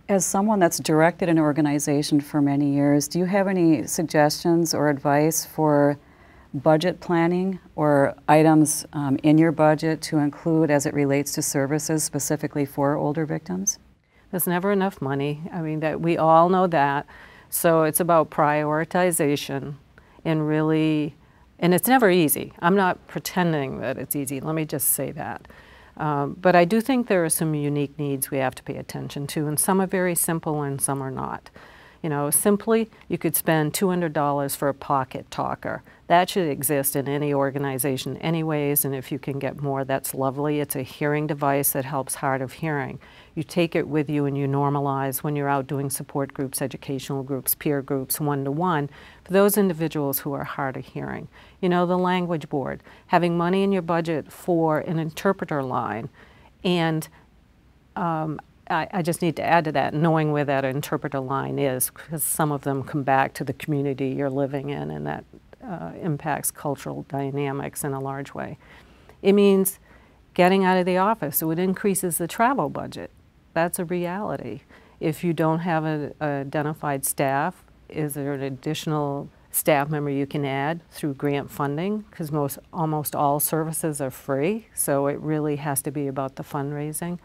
As someone that's directed an organization for many years, do you have any suggestions or advice for budget planning or items in your budget to include as it relates to services specifically for older victims? There's never enough money. I mean, that we all know that. So it's about prioritization and really, and it's never easy. I'm not pretending that it's easy. Let me just say that. But I do think there are some unique needs we have to pay attention to, and some are very simple and some are not. You know, simply, you could spend $200 for a pocket talker. That should exist in any organization anyways, and if you can get more, that's lovely. It's a hearing device that helps hard of hearing. You take it with you and you normalize when you're out doing support groups, educational groups, peer groups, one-to-one, for those individuals who are hard of hearing. You know, the language board, having money in your budget for an interpreter line, and I just need to add to that, knowing where that interpreter line is, because some of them come back to the community you're living in, and that impacts cultural dynamics in a large way. It means getting out of the office, so it increases the travel budget. That's a reality. If you don't have an identified staff, is there an additional staff member you can add through grant funding? Because almost all services are free, so it really has to be about the fundraising.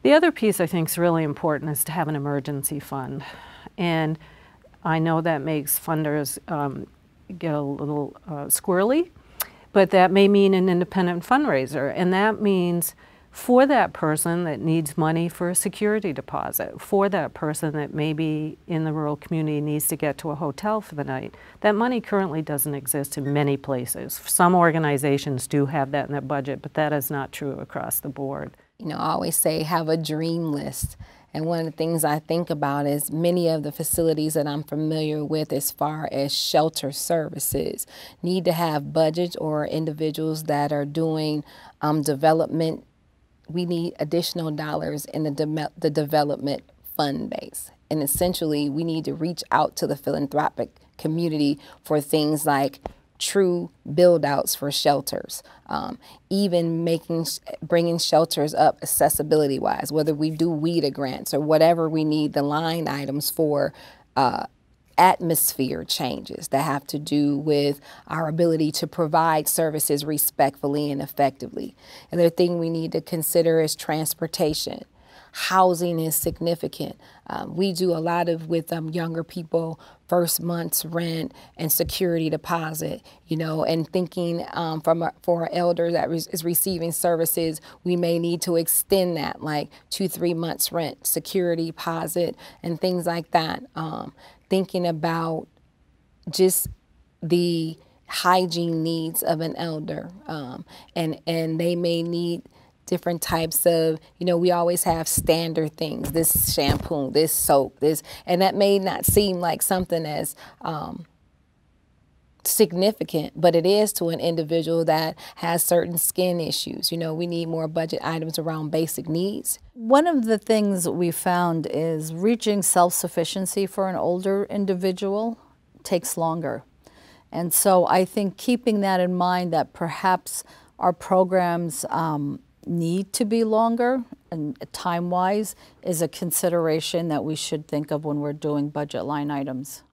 The other piece I think is really important is to have an emergency fund. And I know that makes funders get a little squirrely, but that may mean an independent fundraiser. And that means for that person that needs money for a security deposit, for that person that maybe in the rural community needs to get to a hotel for the night, that money currently doesn't exist in many places. Some organizations do have that in their budget, but that is not true across the board. You know, I always say have a dream list. And one of the things I think about is many of the facilities that I'm familiar with as far as shelter services need to have budgets or individuals that are doing development. We need additional dollars in the development fund base. And essentially, we need to reach out to the philanthropic community for things like true build-outs for shelters, even bringing shelters up accessibility-wise, whether we do WIDA grants or whatever we need the line items for atmosphere changes that have to do with our ability to provide services respectfully and effectively. Another thing we need to consider is transportation. Housing is significant. We do a lot of with younger people, first month's rent and security deposit, you know, and thinking for an elder that is receiving services, we may need to extend that, like 2-3 months rent, security deposit, and things like that. Thinking about just the hygiene needs of an elder, and they may need different types of, you know, we always have standard things, this shampoo, this soap, this, and that may not seem like something as significant, but it is to an individual that has certain skin issues. You know, we need more budget items around basic needs. One of the things we found is reaching self-sufficiency for an older individual takes longer. And so I think keeping that in mind, that perhaps our programs need to be longer and time-wise is a consideration that we should think of when we're doing budget line items.